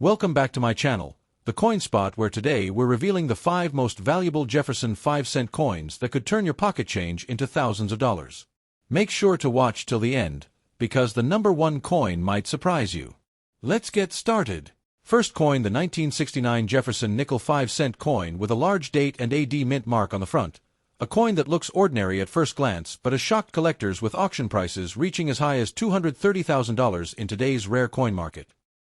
Welcome back to my channel, The Coin Spot, where today we're revealing the 5 most valuable Jefferson 5-cent coins that could turn your pocket change into thousands of dollars. Make sure to watch till the end, because the number 1 coin might surprise you. Let's get started. First coin, the 1969 Jefferson Nickel 5-cent coin with a large date and AD mint mark on the front. A coin that looks ordinary at first glance but has shocked collectors with auction prices reaching as high as $230,000 in today's rare coin market.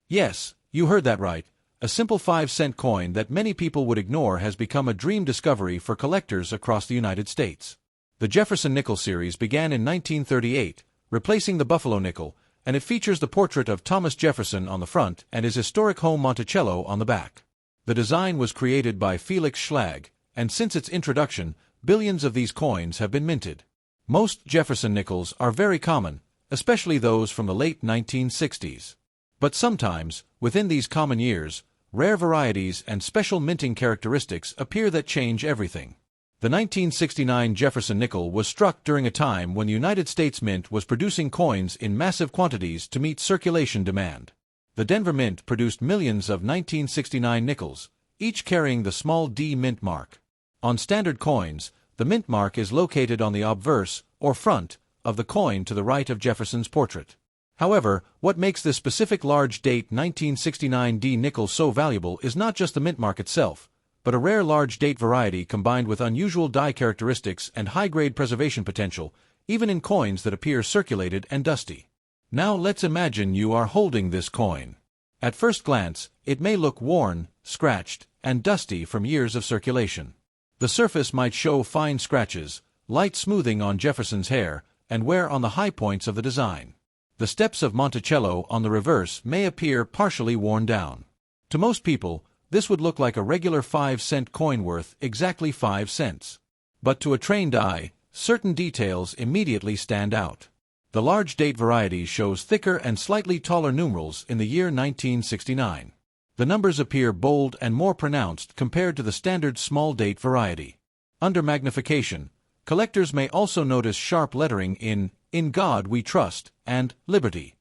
Yes, you heard that right. A simple 5-cent coin that many people would ignore has become a dream discovery for collectors across the United States. The Jefferson Nickel series began in 1938, replacing the Buffalo nickel, and it features the portrait of Thomas Jefferson on the front and his historic home Monticello on the back. The design was created by Felix Schlag, and since its introduction, billions of these coins have been minted. Most Jefferson nickels are very common, especially those from the late 1960s. But sometimes, within these common years, rare varieties and special minting characteristics appear that change everything. The 1969 Jefferson nickel was struck during a time when the United States Mint was producing coins in massive quantities to meet circulation demand. The Denver Mint produced millions of 1969 nickels, each carrying the small d mint mark. On standard coins, the mint mark is located on the obverse, or front, of the coin to the right of Jefferson's portrait. However, what makes this specific large date 1969 D nickel so valuable is not just the mint mark itself, but a rare large date variety combined with unusual die characteristics and high-grade preservation potential, even in coins that appear circulated and dusty. Now let's imagine you are holding this coin. At first glance, it may look worn, scratched, and dusty from years of circulation. The surface might show fine scratches, light smoothing on Jefferson's hair, and wear on the high points of the design. The steps of Monticello on the reverse may appear partially worn down. To most people, this would look like a regular 5-cent coin worth exactly 5 cents. But to a trained eye, certain details immediately stand out. The large date variety shows thicker and slightly taller numerals in the year 1969. The numbers appear bold and more pronounced compared to the standard small date variety. Under magnification, collectors may also notice sharp lettering in God We Trust, and Liberty.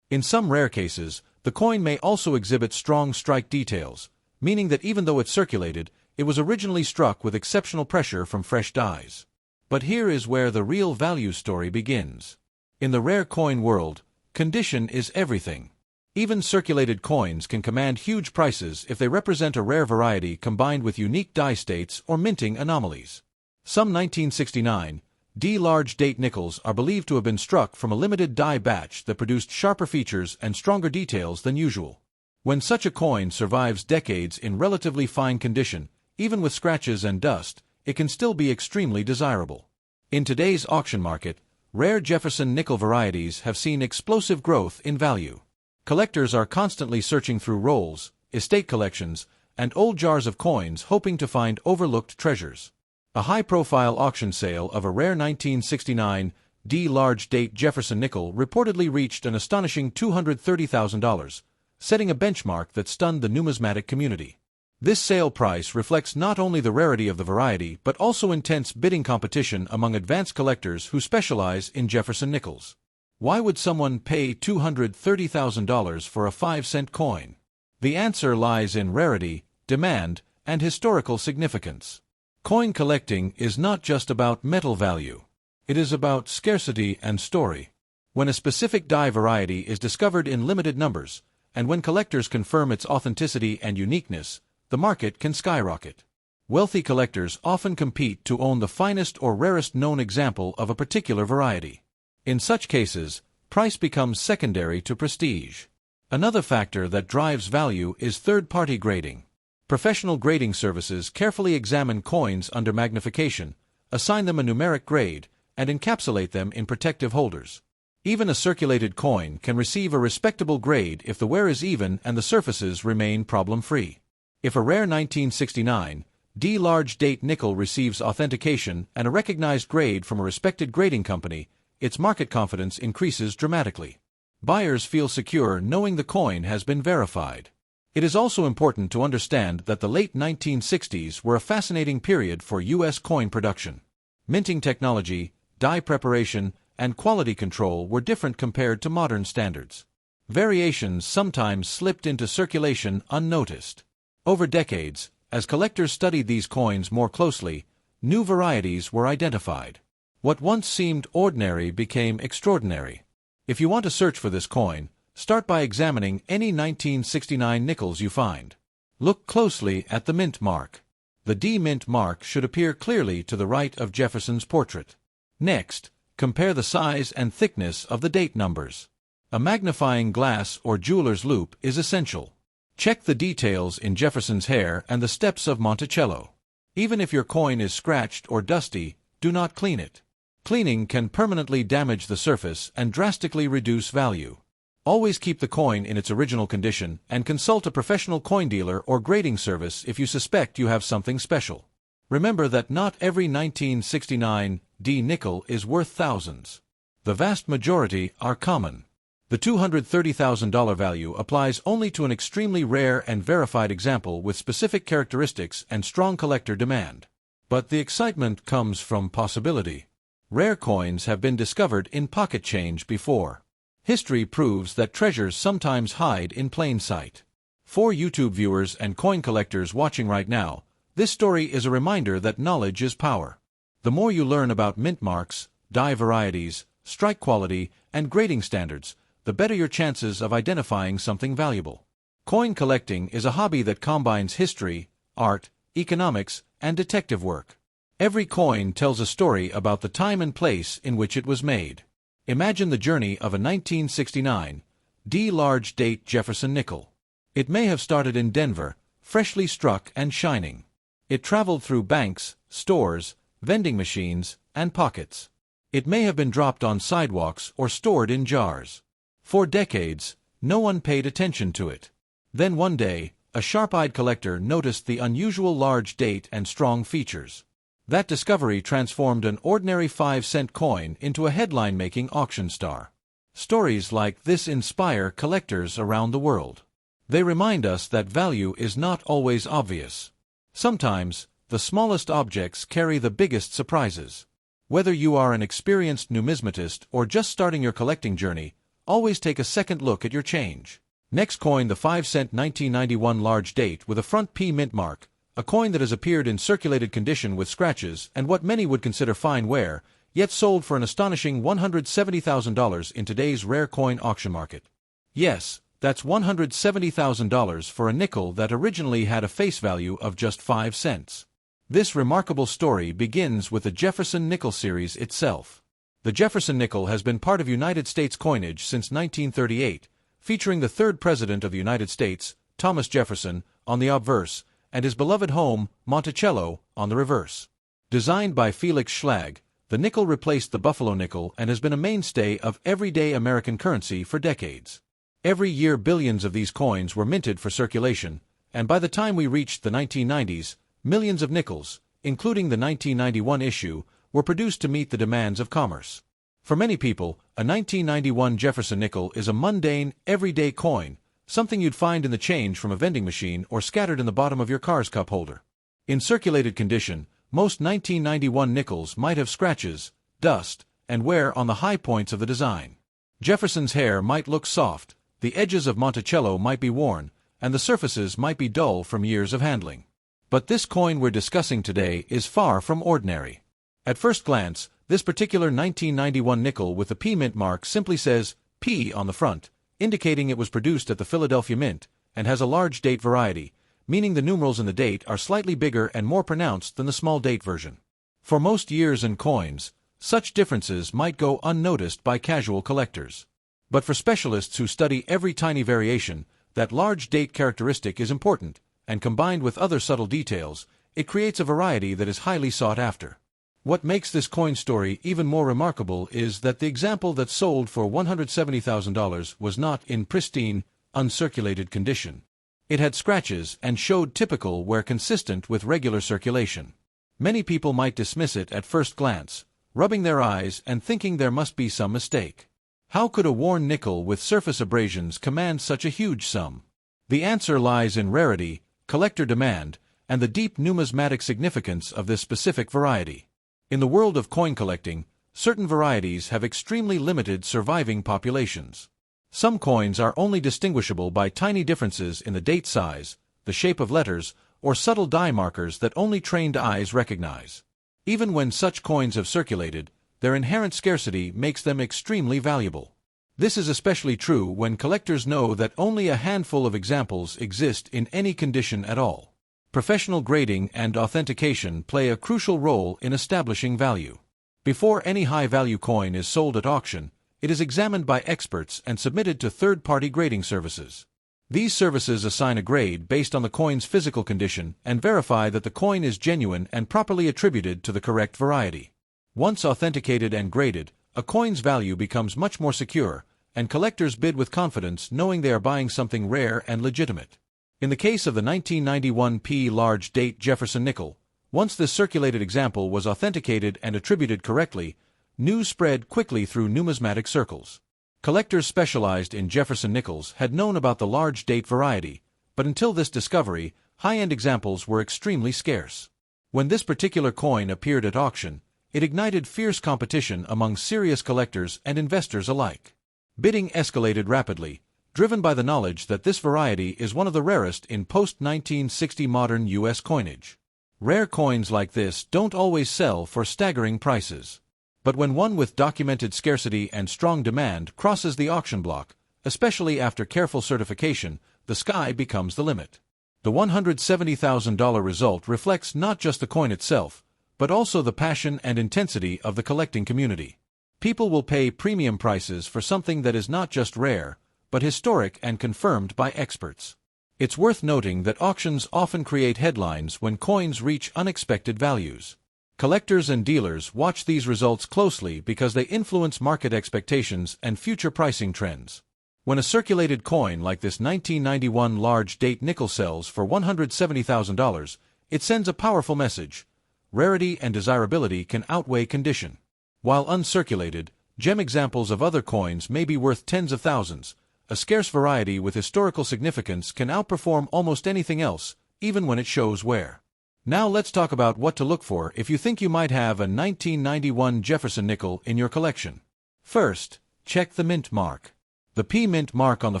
In some rare cases, the coin may also exhibit strong strike details, meaning that even though it's circulated, it was originally struck with exceptional pressure from fresh dies. But here is where the real value story begins. In the rare coin world, condition is everything. Even circulated coins can command huge prices if they represent a rare variety combined with unique die states or minting anomalies. Some 1969 D large date nickels are believed to have been struck from a limited die batch that produced sharper features and stronger details than usual. When such a coin survives decades in relatively fine condition, even with scratches and dust, it can still be extremely desirable. In today's auction market, rare Jefferson nickel varieties have seen explosive growth in value. Collectors are constantly searching through rolls, estate collections, and old jars of coins hoping to find overlooked treasures. A high-profile auction sale of a rare 1969 D large date Jefferson nickel reportedly reached an astonishing $230,000, setting a benchmark that stunned the numismatic community. This sale price reflects not only the rarity of the variety but also intense bidding competition among advanced collectors who specialize in Jefferson nickels. Why would someone pay $230,000 for a 5-cent coin? The answer lies in rarity, demand, and historical significance. Coin collecting is not just about metal value. It is about scarcity and story. When a specific die variety is discovered in limited numbers, and when collectors confirm its authenticity and uniqueness, the market can skyrocket. Wealthy collectors often compete to own the finest or rarest known example of a particular variety. In such cases, price becomes secondary to prestige. Another factor that drives value is third-party grading. Professional grading services carefully examine coins under magnification, assign them a numeric grade, and encapsulate them in protective holders. Even a circulated coin can receive a respectable grade if the wear is even and the surfaces remain problem-free. If a rare 1969 D large date nickel receives authentication and a recognized grade from a respected grading company, its market confidence increases dramatically. Buyers feel secure knowing the coin has been verified. It is also important to understand that the late 1960s were a fascinating period for U.S. coin production. Minting technology, die preparation, and quality control were different compared to modern standards. Variations sometimes slipped into circulation unnoticed. Over decades, as collectors studied these coins more closely, new varieties were identified. What once seemed ordinary became extraordinary. If you want to search for this coin, start by examining any 1969 nickels you find. Look closely at the mint mark. The D mint mark should appear clearly to the right of Jefferson's portrait. Next, compare the size and thickness of the date numbers. A magnifying glass or jeweler's loupe is essential. Check the details in Jefferson's hair and the steps of Monticello. Even if your coin is scratched or dusty, do not clean it. Cleaning can permanently damage the surface and drastically reduce value. Always keep the coin in its original condition and consult a professional coin dealer or grading service if you suspect you have something special. Remember that not every 1969 D nickel is worth thousands. The vast majority are common. The $230,000 value applies only to an extremely rare and verified example with specific characteristics and strong collector demand. But the excitement comes from possibility. Rare coins have been discovered in pocket change before. History proves that treasures sometimes hide in plain sight. For YouTube viewers and coin collectors watching right now, this story is a reminder that knowledge is power. The more you learn about mint marks, die varieties, strike quality, and grading standards, the better your chances of identifying something valuable. Coin collecting is a hobby that combines history, art, economics, and detective work. Every coin tells a story about the time and place in which it was made. Imagine the journey of a 1969 D large date Jefferson nickel. It may have started in Denver, freshly struck and shining. It traveled through banks, stores, vending machines, and pockets. It may have been dropped on sidewalks or stored in jars. For decades, no one paid attention to it. Then one day, a sharp-eyed collector noticed the unusual large date and strong features. That discovery transformed an ordinary 5-cent coin into a headline-making auction star. Stories like this inspire collectors around the world. They remind us that value is not always obvious. Sometimes, the smallest objects carry the biggest surprises. Whether you are an experienced numismatist or just starting your collecting journey, always take a second look at your change. Next coin, the 5-cent 1991 large date with a front P mint mark, a coin that has appeared in circulated condition with scratches and what many would consider fine wear, yet sold for an astonishing $170,000 in today's rare coin auction market. Yes, that's $170,000 for a nickel that originally had a face value of just 5 cents. This remarkable story begins with the Jefferson nickel series itself. The Jefferson nickel has been part of United States coinage since 1938, featuring the third President of the United States, Thomas Jefferson, on the obverse, and his beloved home, Monticello, on the reverse. Designed by Felix Schlag, the nickel replaced the Buffalo nickel and has been a mainstay of everyday American currency for decades. Every year billions of these coins were minted for circulation, and by the time we reached the 1990s, millions of nickels, including the 1991 issue, were produced to meet the demands of commerce. For many people, a 1991 Jefferson nickel is a mundane, everyday coin, something you'd find in the change from a vending machine or scattered in the bottom of your car's cup holder. In circulated condition, most 1991 nickels might have scratches, dust, and wear on the high points of the design. Jefferson's hair might look soft, the edges of Monticello might be worn, and the surfaces might be dull from years of handling. But this coin we're discussing today is far from ordinary. At first glance, this particular 1991 nickel with the P mint mark simply says P on the front, indicating it was produced at the Philadelphia Mint, and has a large date variety, meaning the numerals in the date are slightly bigger and more pronounced than the small date version. For most years and coins, such differences might go unnoticed by casual collectors. But for specialists who study every tiny variation, that large date characteristic is important, and combined with other subtle details, it creates a variety that is highly sought after. What makes this coin story even more remarkable is that the example that sold for $170,000 was not in pristine, uncirculated condition. It had scratches and showed typical wear consistent with regular circulation. Many people might dismiss it at first glance, rubbing their eyes and thinking there must be some mistake. How could a worn nickel with surface abrasions command such a huge sum? The answer lies in rarity, collector demand, and the deep numismatic significance of this specific variety. In the world of coin collecting, certain varieties have extremely limited surviving populations. Some coins are only distinguishable by tiny differences in the date size, the shape of letters, or subtle die markers that only trained eyes recognize. Even when such coins have circulated, their inherent scarcity makes them extremely valuable. This is especially true when collectors know that only a handful of examples exist in any condition at all. Professional grading and authentication play a crucial role in establishing value. Before any high-value coin is sold at auction, it is examined by experts and submitted to third-party grading services. These services assign a grade based on the coin's physical condition and verify that the coin is genuine and properly attributed to the correct variety. Once authenticated and graded, a coin's value becomes much more secure, and collectors bid with confidence knowing they are buying something rare and legitimate. In the case of the 1991 P large date Jefferson nickel, once this circulated example was authenticated and attributed correctly, news spread quickly through numismatic circles. Collectors specialized in Jefferson nickels had known about the large date variety, but until this discovery, high-end examples were extremely scarce. When this particular coin appeared at auction, it ignited fierce competition among serious collectors and investors alike. Bidding escalated rapidly, driven by the knowledge that this variety is one of the rarest in post-1960 modern U.S. coinage. Rare coins like this don't always sell for staggering prices. But when one with documented scarcity and strong demand crosses the auction block, especially after careful certification, the sky becomes the limit. The $170,000 result reflects not just the coin itself, but also the passion and intensity of the collecting community. People will pay premium prices for something that is not just rare, but historic and confirmed by experts. It's worth noting that auctions often create headlines when coins reach unexpected values. Collectors and dealers watch these results closely because they influence market expectations and future pricing trends. When a circulated coin like this 1991 large date nickel sells for $170,000, it sends a powerful message. Rarity and desirability can outweigh condition. While uncirculated, gem examples of other coins may be worth tens of thousands. A scarce variety with historical significance can outperform almost anything else, even when it shows wear. Now let's talk about what to look for if you think you might have a 1991 Jefferson nickel in your collection. First, check the mint mark. The P mint mark on the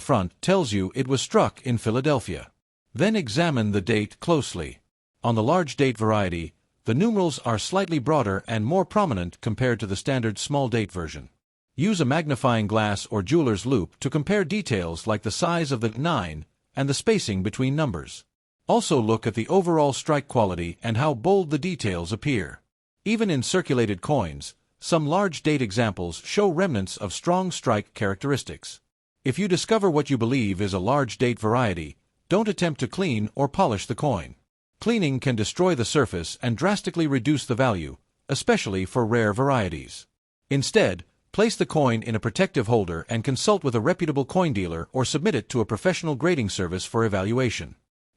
front tells you it was struck in Philadelphia. Then examine the date closely. On the large date variety, the numerals are slightly broader and more prominent compared to the standard small date version. Use a magnifying glass or jeweler's loupe to compare details like the size of the 9 and the spacing between numbers. Also look at the overall strike quality and how bold the details appear. Even in circulated coins, some large date examples show remnants of strong strike characteristics. If you discover what you believe is a large date variety, don't attempt to clean or polish the coin. Cleaning can destroy the surface and drastically reduce the value, especially for rare varieties. Instead, place the coin in a protective holder and consult with a reputable coin dealer or submit it to a professional grading service for evaluation.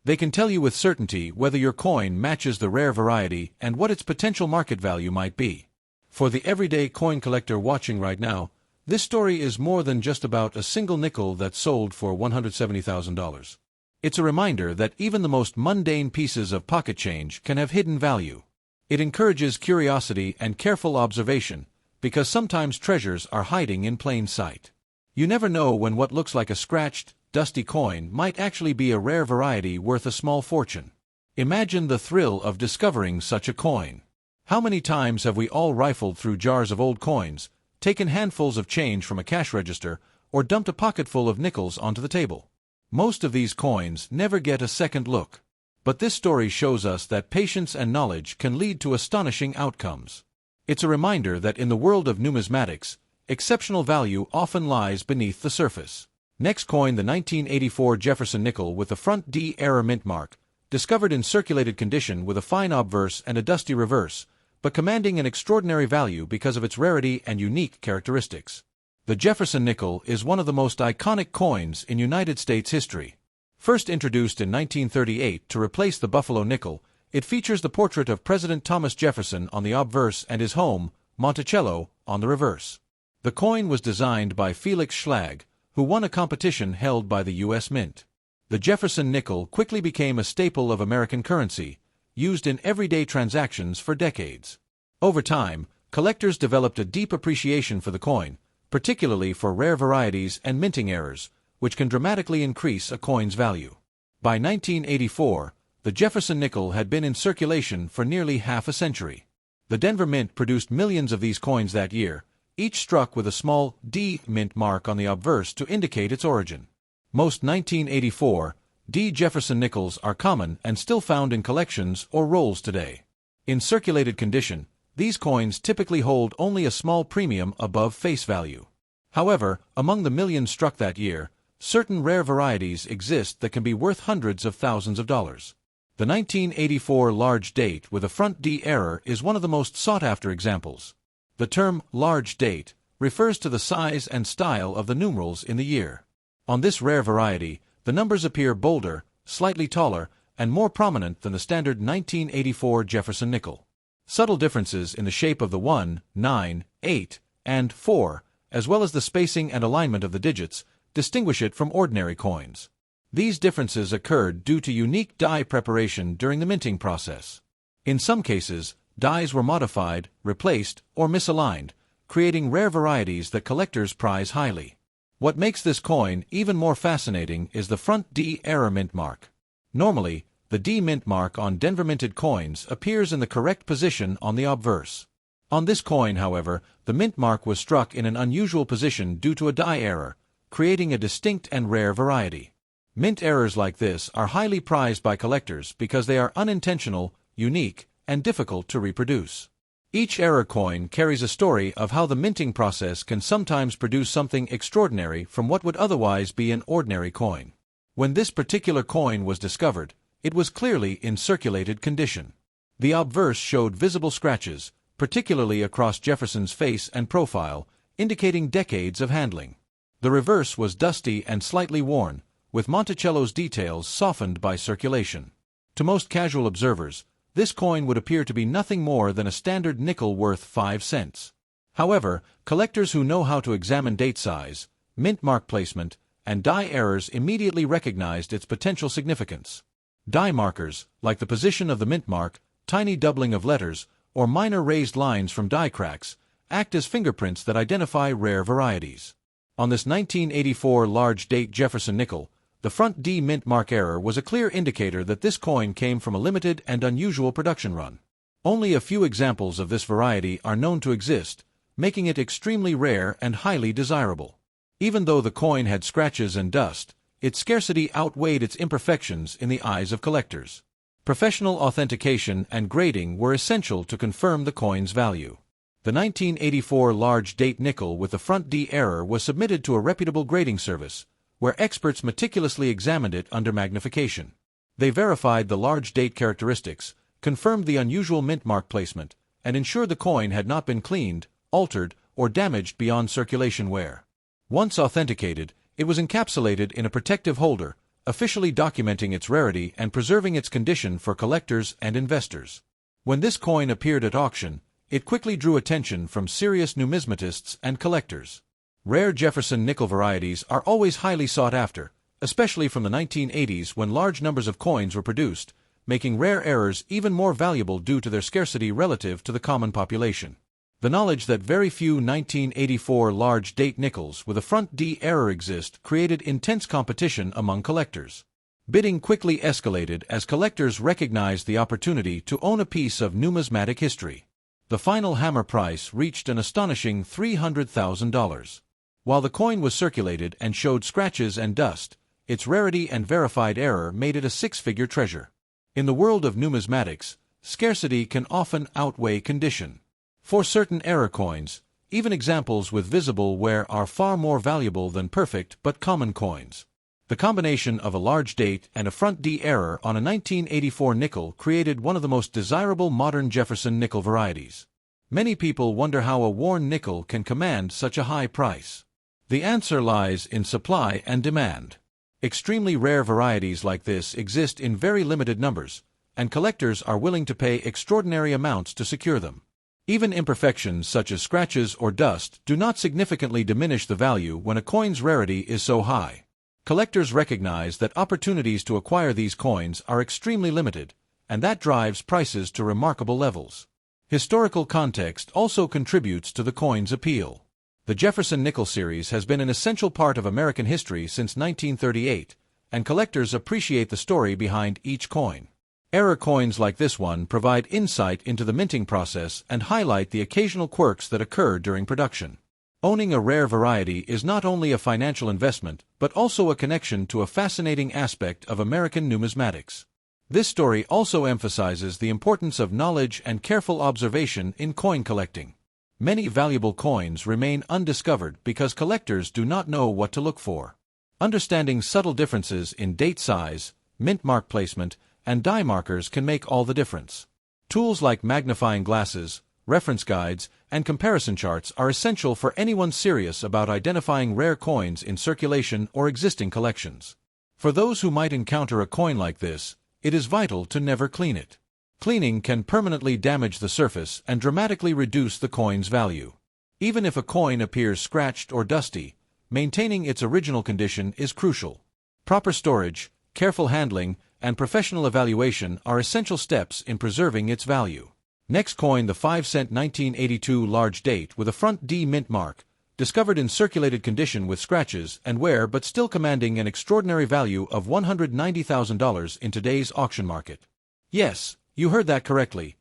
They can tell you with certainty whether your coin matches the rare variety and what its potential market value might be. For the everyday coin collector watching right now, this story is more than just about a single nickel that sold for $170,000. It's a reminder that even the most mundane pieces of pocket change can have hidden value. It encourages curiosity and careful observation, because sometimes treasures are hiding in plain sight. You never know when what looks like a scratched, dusty coin might actually be a rare variety worth a small fortune. Imagine the thrill of discovering such a coin. How many times have we all rifled through jars of old coins, taken handfuls of change from a cash register, or dumped a pocketful of nickels onto the table? Most of these coins never get a second look. But this story shows us that patience and knowledge can lead to astonishing outcomes. It's a reminder that in the world of numismatics, exceptional value often lies beneath the surface. Next coin, the 1984 Jefferson nickel with the front D error mint mark, discovered in circulated condition with a fine obverse and a dusty reverse, but commanding an extraordinary value because of its rarity and unique characteristics. The Jefferson nickel is one of the most iconic coins in United States history. First introduced in 1938 to replace the Buffalo nickel, it features the portrait of President Thomas Jefferson on the obverse and his home, Monticello, on the reverse. The coin was designed by Felix Schlag, who won a competition held by the U.S. Mint. The Jefferson nickel quickly became a staple of American currency, used in everyday transactions for decades. Over time, collectors developed a deep appreciation for the coin, particularly for rare varieties and minting errors, which can dramatically increase a coin's value. By 1984, the Jefferson nickel had been in circulation for nearly half a century. The Denver Mint produced millions of these coins that year, each struck with a small D mint mark on the obverse to indicate its origin. Most 1984 D Jefferson nickels are common and still found in collections or rolls today. In circulated condition, these coins typically hold only a small premium above face value. However, among the millions struck that year, certain rare varieties exist that can be worth hundreds of thousands of dollars. The 1984 large date with a front D error is one of the most sought-after examples. The term large date refers to the size and style of the numerals in the year. On this rare variety, the numbers appear bolder, slightly taller, and more prominent than the standard 1984 Jefferson nickel. Subtle differences in the shape of the 1, 9, 8, and 4, as well as the spacing and alignment of the digits, distinguish it from ordinary coins. These differences occurred due to unique die preparation during the minting process. In some cases, dies were modified, replaced, or misaligned, creating rare varieties that collectors prize highly. What makes this coin even more fascinating is the front D error mint mark. Normally, the D mint mark on Denver minted coins appears in the correct position on the obverse. On this coin, however, the mint mark was struck in an unusual position due to a die error, creating a distinct and rare variety. Mint errors like this are highly prized by collectors because they are unintentional, unique, and difficult to reproduce. Each error coin carries a story of how the minting process can sometimes produce something extraordinary from what would otherwise be an ordinary coin. When this particular coin was discovered, it was clearly in circulated condition. The obverse showed visible scratches, particularly across Jefferson's face and profile, indicating decades of handling. The reverse was dusty and slightly worn, with Monticello's details softened by circulation. To most casual observers, this coin would appear to be nothing more than a standard nickel worth 5 cents. However, collectors who know how to examine date size, mint mark placement, and die errors immediately recognized its potential significance. Die markers, like the position of the mint mark, tiny doubling of letters, or minor raised lines from die cracks, act as fingerprints that identify rare varieties. On this 1984 large date Jefferson nickel, the front D mint mark error was a clear indicator that this coin came from a limited and unusual production run. Only a few examples of this variety are known to exist, making it extremely rare and highly desirable. Even though the coin had scratches and dust, its scarcity outweighed its imperfections in the eyes of collectors. Professional authentication and grading were essential to confirm the coin's value. The 1984 large date nickel with the front D error was submitted to a reputable grading service, where experts meticulously examined it under magnification. They verified the large date characteristics, confirmed the unusual mint mark placement, and ensured the coin had not been cleaned, altered, or damaged beyond circulation wear. Once authenticated, it was encapsulated in a protective holder, officially documenting its rarity and preserving its condition for collectors and investors. When this coin appeared at auction, it quickly drew attention from serious numismatists and collectors. Rare Jefferson nickel varieties are always highly sought after, especially from the 1980s when large numbers of coins were produced, making rare errors even more valuable due to their scarcity relative to the common population. The knowledge that very few 1984 large date nickels with a front D error exist created intense competition among collectors. Bidding quickly escalated as collectors recognized the opportunity to own a piece of numismatic history. The final hammer price reached an astonishing $300,000. While the coin was circulated and showed scratches and dust, its rarity and verified error made it a six-figure treasure. In the world of numismatics, scarcity can often outweigh condition. For certain error coins, even examples with visible wear are far more valuable than perfect but common coins. The combination of a large date and a front D error on a 1984 nickel created one of the most desirable modern Jefferson nickel varieties. Many people wonder how a worn nickel can command such a high price. The answer lies in supply and demand. Extremely rare varieties like this exist in very limited numbers, and collectors are willing to pay extraordinary amounts to secure them. Even imperfections such as scratches or dust do not significantly diminish the value when a coin's rarity is so high. Collectors recognize that opportunities to acquire these coins are extremely limited, and that drives prices to remarkable levels. Historical context also contributes to the coin's appeal. The Jefferson Nickels series has been an essential part of American history since 1938, and collectors appreciate the story behind each coin. Error coins like this one provide insight into the minting process and highlight the occasional quirks that occur during production. Owning a rare variety is not only a financial investment, but also a connection to a fascinating aspect of American numismatics. This story also emphasizes the importance of knowledge and careful observation in coin collecting. Many valuable coins remain undiscovered because collectors do not know what to look for. Understanding subtle differences in date size, mint mark placement, and die markers can make all the difference. Tools like magnifying glasses, reference guides, and comparison charts are essential for anyone serious about identifying rare coins in circulation or existing collections. For those who might encounter a coin like this, it is vital to never clean it. Cleaning can permanently damage the surface and dramatically reduce the coin's value. Even if a coin appears scratched or dusty, maintaining its original condition is crucial. Proper storage, careful handling, and professional evaluation are essential steps in preserving its value. Next coin, the 5-cent 1982 large date with a front D mint mark, discovered in circulated condition with scratches and wear but still commanding an extraordinary value of $190,000 in today's auction market. Yes, you heard that correctly.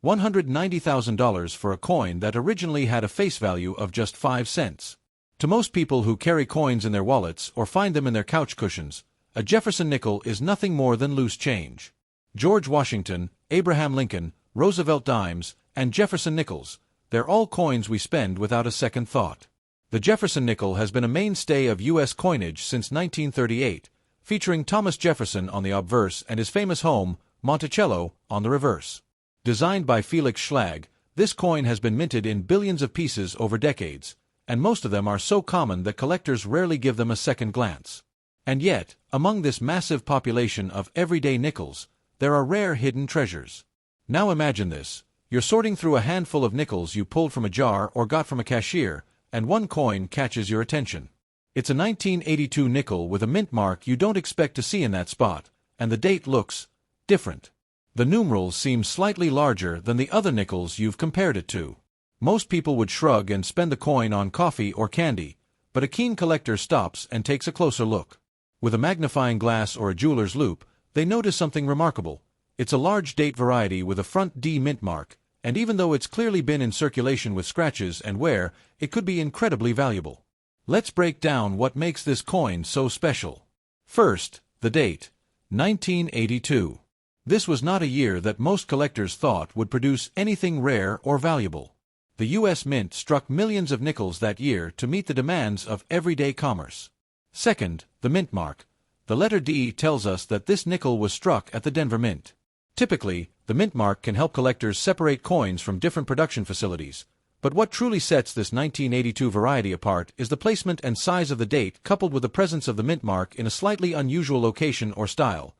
$190,000 for a coin that originally had a face value of just 5 cents. To most people who carry coins in their wallets or find them in their couch cushions, a Jefferson nickel is nothing more than loose change. George Washington, Abraham Lincoln, Roosevelt dimes, and Jefferson Nickels, they're all coins we spend without a second thought. The Jefferson nickel has been a mainstay of U.S. coinage since 1938, featuring Thomas Jefferson on the obverse and his famous home, Monticello, on the reverse. Designed by Felix Schlag, this coin has been minted in billions of pieces over decades, and most of them are so common that collectors rarely give them a second glance. And yet, among this massive population of everyday nickels, there are rare hidden treasures. Now imagine this. You're sorting through a handful of nickels you pulled from a jar or got from a cashier, and one coin catches your attention. It's a 1982 nickel with a mint mark you don't expect to see in that spot, and the date looks different. The numerals seem slightly larger than the other nickels you've compared it to. Most people would shrug and spend the coin on coffee or candy, but a keen collector stops and takes a closer look. With a magnifying glass or a jeweler's loupe, they notice something remarkable. It's a large date variety with a front D mint mark, and even though it's clearly been in circulation with scratches and wear, it could be incredibly valuable. Let's break down what makes this coin so special. First, the date, 1982. This was not a year that most collectors thought would produce anything rare or valuable. The U.S. Mint struck millions of nickels that year to meet the demands of everyday commerce. Second, the mint mark. The letter D tells us that this nickel was struck at the Denver Mint. Typically, the mint mark can help collectors separate coins from different production facilities, but what truly sets this 1982 variety apart is the placement and size of the date coupled with the presence of the mint mark in a slightly unusual location or style,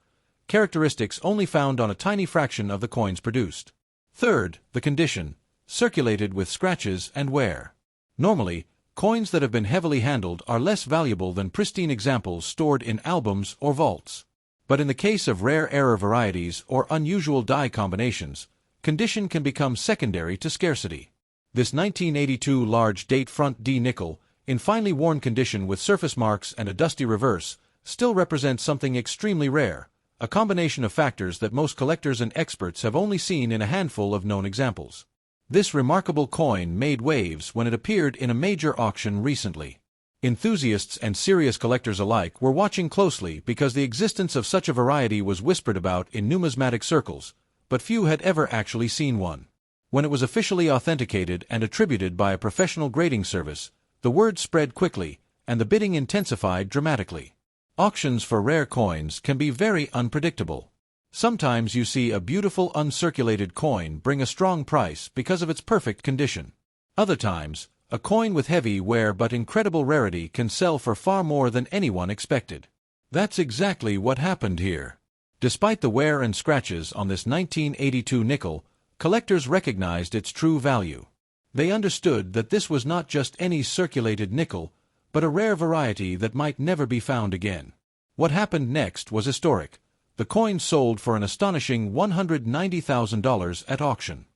characteristics only found on a tiny fraction of the coins produced. Third, the condition, circulated with scratches and wear. Normally, coins that have been heavily handled are less valuable than pristine examples stored in albums or vaults. But in the case of rare error varieties or unusual die combinations, condition can become secondary to scarcity. This 1982 large date front D nickel, in finely worn condition with surface marks and a dusty reverse, still represents something extremely rare, a combination of factors that most collectors and experts have only seen in a handful of known examples. This remarkable coin made waves when it appeared in a major auction recently. Enthusiasts and serious collectors alike were watching closely because the existence of such a variety was whispered about in numismatic circles, but few had ever actually seen one. When it was officially authenticated and attributed by a professional grading service, the word spread quickly, and the bidding intensified dramatically. Auctions for rare coins can be very unpredictable. Sometimes you see a beautiful uncirculated coin bring a strong price because of its perfect condition. Other times, a coin with heavy wear but incredible rarity can sell for far more than anyone expected. That's exactly what happened here. Despite the wear and scratches on this 1982 nickel, collectors recognized its true value. They understood that this was not just any circulated nickel, but a rare variety that might never be found again. What happened next was historic. The coin sold for an astonishing $190,000 at auction.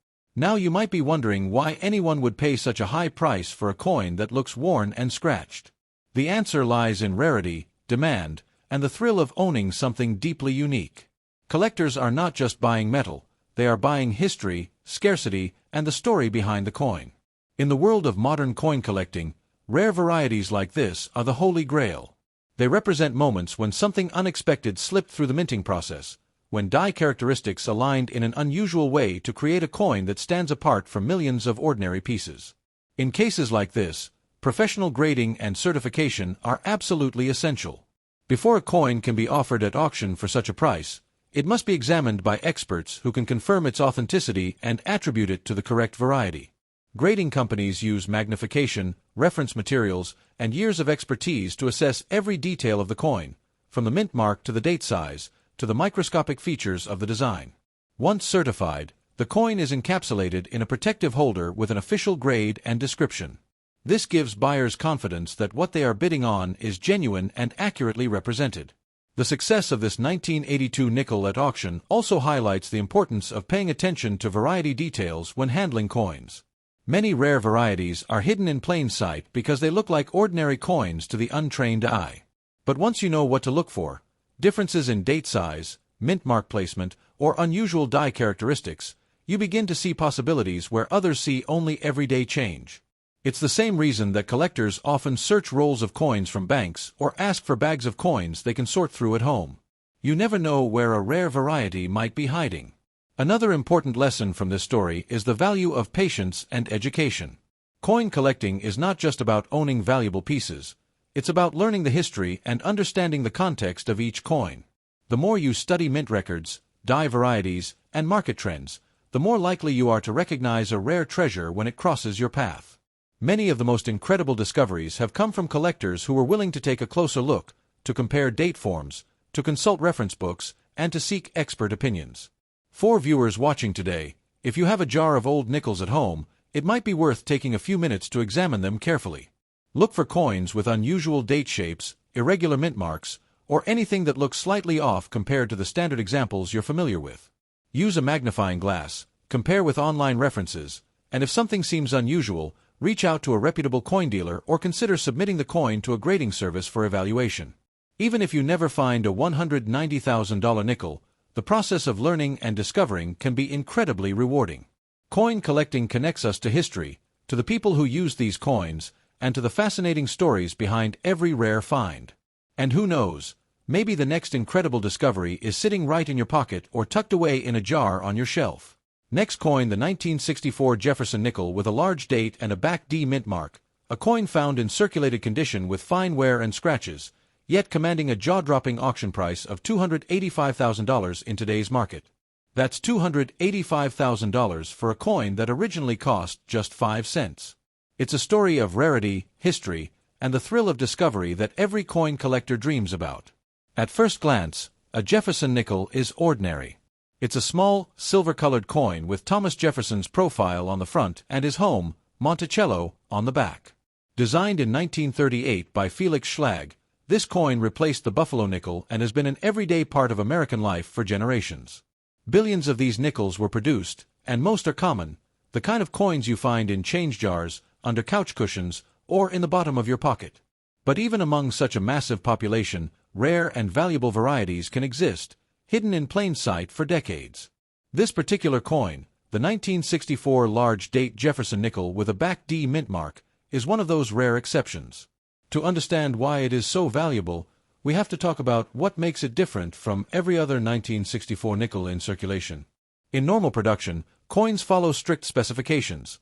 Now you might be wondering why anyone would pay such a high price for a coin that looks worn and scratched. The answer lies in rarity, demand, and the thrill of owning something deeply unique. Collectors are not just buying metal, they are buying history, scarcity, and the story behind the coin. In the world of modern coin collecting, rare varieties like this are the holy grail. They represent moments when something unexpected slipped through the minting process, when die characteristics aligned in an unusual way to create a coin that stands apart from millions of ordinary pieces. In cases like this, professional grading and certification are absolutely essential. Before a coin can be offered at auction for such a price, it must be examined by experts who can confirm its authenticity and attribute it to the correct variety. Grading companies use magnification, reference materials, and years of expertise to assess every detail of the coin, from the mint mark to the date size, to the microscopic features of the design. Once certified, the coin is encapsulated in a protective holder with an official grade and description. This gives buyers confidence that what they are bidding on is genuine and accurately represented. The success of this 1982 nickel at auction also highlights the importance of paying attention to variety details when handling coins. Many rare varieties are hidden in plain sight because they look like ordinary coins to the untrained eye. But once you know what to look for, differences in date size, mint mark placement, or unusual die characteristics, you begin to see possibilities where others see only everyday change. It's the same reason that collectors often search rolls of coins from banks or ask for bags of coins they can sort through at home. You never know where a rare variety might be hiding. Another important lesson from this story is the value of patience and education. Coin collecting is not just about owning valuable pieces, it's about learning the history and understanding the context of each coin. The more you study mint records, die varieties, and market trends, the more likely you are to recognize a rare treasure when it crosses your path. Many of the most incredible discoveries have come from collectors who were willing to take a closer look, to compare date forms, to consult reference books, and to seek expert opinions. For viewers watching today, if you have a jar of old nickels at home, it might be worth taking a few minutes to examine them carefully. Look for coins with unusual date shapes, irregular mint marks, or anything that looks slightly off compared to the standard examples you're familiar with. Use a magnifying glass, compare with online references, and if something seems unusual, reach out to a reputable coin dealer or consider submitting the coin to a grading service for evaluation. Even if you never find a $190,000 nickel, the process of learning and discovering can be incredibly rewarding. Coin collecting connects us to history, to the people who use these coins, and to the fascinating stories behind every rare find. And who knows, maybe the next incredible discovery is sitting right in your pocket or tucked away in a jar on your shelf. Next coin, the 1964 Jefferson nickel with a large date and a back D mint mark, a coin found in circulated condition with fine wear and scratches, yet commanding a jaw-dropping auction price of $285,000 in today's market. That's $285,000 for a coin that originally cost just 5 cents. It's a story of rarity, history, and the thrill of discovery that every coin collector dreams about. At first glance, a Jefferson nickel is ordinary. It's a small, silver-colored coin with Thomas Jefferson's profile on the front and his home, Monticello, on the back. Designed in 1938 by Felix Schlag, this coin replaced the Buffalo nickel and has been an everyday part of American life for generations. Billions of these nickels were produced, and most are common, the kind of coins you find in change jars, under couch cushions, or in the bottom of your pocket. But even among such a massive population, rare and valuable varieties can exist, hidden in plain sight for decades. This particular coin, the 1964 large date Jefferson nickel with a back D mint mark, is one of those rare exceptions. To understand why it is so valuable, we have to talk about what makes it different from every other 1964 nickel in circulation. In normal production, coins follow strict specifications.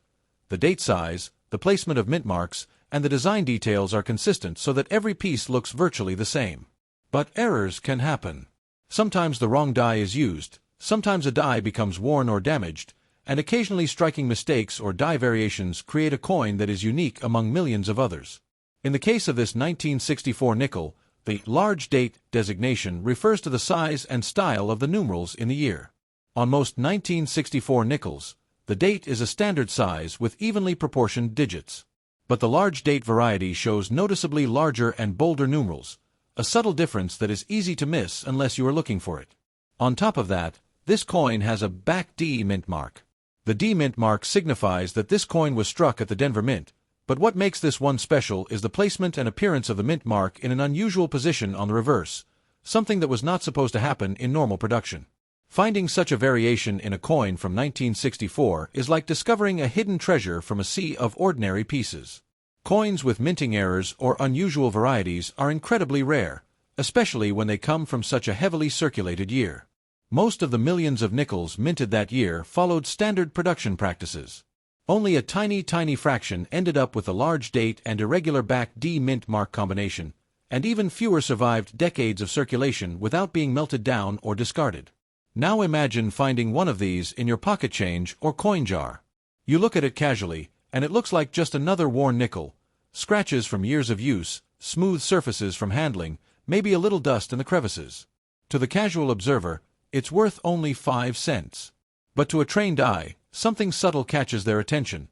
The date size, the placement of mint marks, and the design details are consistent so that every piece looks virtually the same. But errors can happen. Sometimes the wrong die is used, sometimes a die becomes worn or damaged, and occasionally striking mistakes or die variations create a coin that is unique among millions of others. In the case of this 1964 nickel, the large date designation refers to the size and style of the numerals in the year. On most 1964 nickels, the date is a standard size with evenly proportioned digits. But the large date variety shows noticeably larger and bolder numerals, a subtle difference that is easy to miss unless you are looking for it. On top of that, this coin has a back D mint mark. The D mint mark signifies that this coin was struck at the Denver Mint, but what makes this one special is the placement and appearance of the mint mark in an unusual position on the reverse, something that was not supposed to happen in normal production. Finding such a variation in a coin from 1964 is like discovering a hidden treasure from a sea of ordinary pieces. Coins with minting errors or unusual varieties are incredibly rare, especially when they come from such a heavily circulated year. Most of the millions of nickels minted that year followed standard production practices. Only a tiny fraction ended up with a large date and irregular back D mint mark combination, and even fewer survived decades of circulation without being melted down or discarded. Now imagine finding one of these in your pocket change or coin jar. You look at it casually, and it looks like just another worn nickel, scratches from years of use, smooth surfaces from handling, maybe a little dust in the crevices. To the casual observer, it's worth only 5 cents. But to a trained eye, something subtle catches their attention.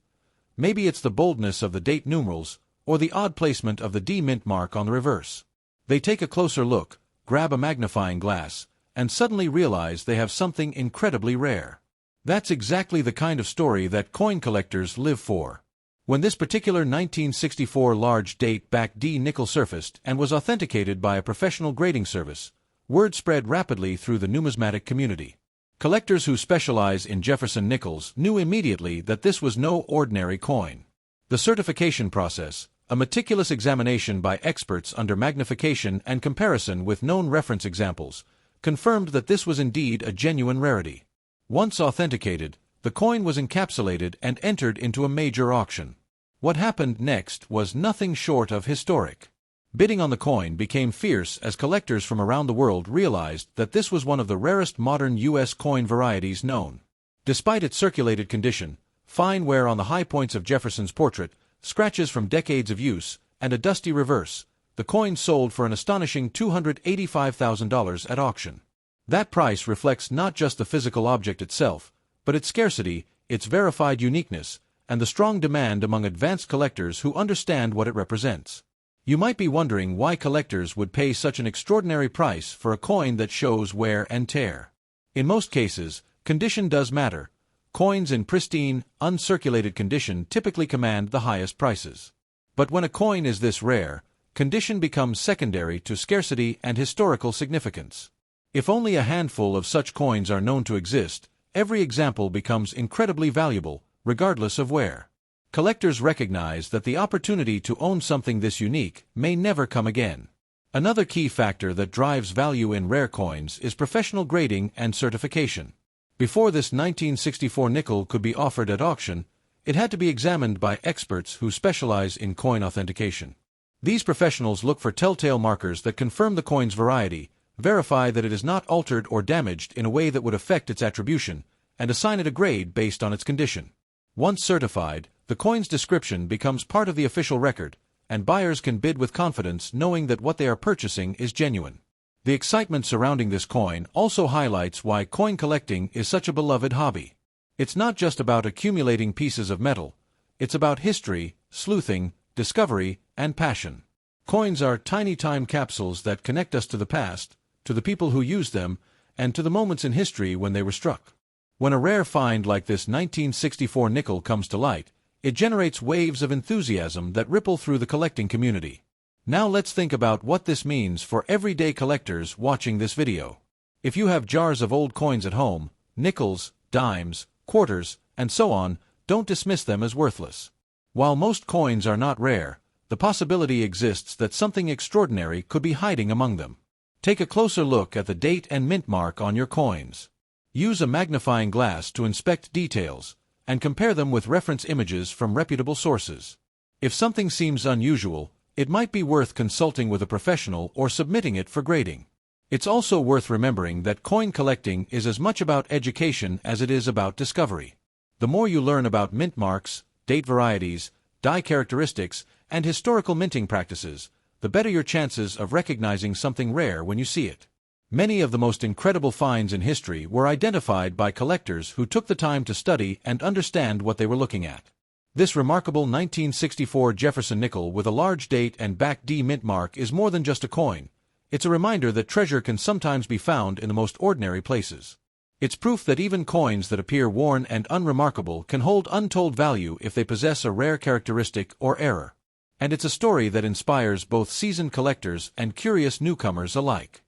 Maybe it's the boldness of the date numerals, or the odd placement of the D mint mark on the reverse. They take a closer look, grab a magnifying glass, and suddenly realize they have something incredibly rare. That's exactly the kind of story that coin collectors live for. When this particular 1964 large date back D nickel surfaced and was authenticated by a professional grading service, word spread rapidly through the numismatic community. Collectors who specialize in Jefferson Nickels knew immediately that this was no ordinary coin. The certification process, a meticulous examination by experts under magnification and comparison with known reference examples, confirmed that this was indeed a genuine rarity. Once authenticated, the coin was encapsulated and entered into a major auction. What happened next was nothing short of historic. Bidding on the coin became fierce as collectors from around the world realized that this was one of the rarest modern U.S. coin varieties known. Despite its circulated condition, fine wear on the high points of Jefferson's portrait, scratches from decades of use, and a dusty reverse, the coin sold for an astonishing $285,000 at auction. That price reflects not just the physical object itself, but its scarcity, its verified uniqueness, and the strong demand among advanced collectors who understand what it represents. You might be wondering why collectors would pay such an extraordinary price for a coin that shows wear and tear. In most cases, condition does matter. Coins in pristine, uncirculated condition typically command the highest prices. But when a coin is this rare, condition becomes secondary to scarcity and historical significance. If only a handful of such coins are known to exist, every example becomes incredibly valuable, regardless of wear. Collectors recognize that the opportunity to own something this unique may never come again. Another key factor that drives value in rare coins is professional grading and certification. Before this 1964 nickel could be offered at auction, it had to be examined by experts who specialize in coin authentication. These professionals look for telltale markers that confirm the coin's variety, verify that it is not altered or damaged in a way that would affect its attribution, and assign it a grade based on its condition. Once certified, the coin's description becomes part of the official record, and buyers can bid with confidence knowing that what they are purchasing is genuine. The excitement surrounding this coin also highlights why coin collecting is such a beloved hobby. It's not just about accumulating pieces of metal, it's about history, sleuthing, discovery, and passion. Coins are tiny time capsules that connect us to the past, to the people who used them, and to the moments in history when they were struck. When a rare find like this 1964 nickel comes to light, it generates waves of enthusiasm that ripple through the collecting community. Now let's think about what this means for everyday collectors watching this video. If you have jars of old coins at home, nickels, dimes, quarters, and so on, don't dismiss them as worthless. While most coins are not rare, the possibility exists that something extraordinary could be hiding among them. Take a closer look at the date and mint mark on your coins. Use a magnifying glass to inspect details, and compare them with reference images from reputable sources. If something seems unusual, it might be worth consulting with a professional or submitting it for grading. It's also worth remembering that coin collecting is as much about education as it is about discovery. The more you learn about mint marks, date varieties, die characteristics, and historical minting practices, the better your chances of recognizing something rare when you see it. Many of the most incredible finds in history were identified by collectors who took the time to study and understand what they were looking at. This remarkable 1964 Jefferson nickel with a large date and back D mint mark is more than just a coin. It's a reminder that treasure can sometimes be found in the most ordinary places. It's proof that even coins that appear worn and unremarkable can hold untold value if they possess a rare characteristic or error. And it's a story that inspires both seasoned collectors and curious newcomers alike.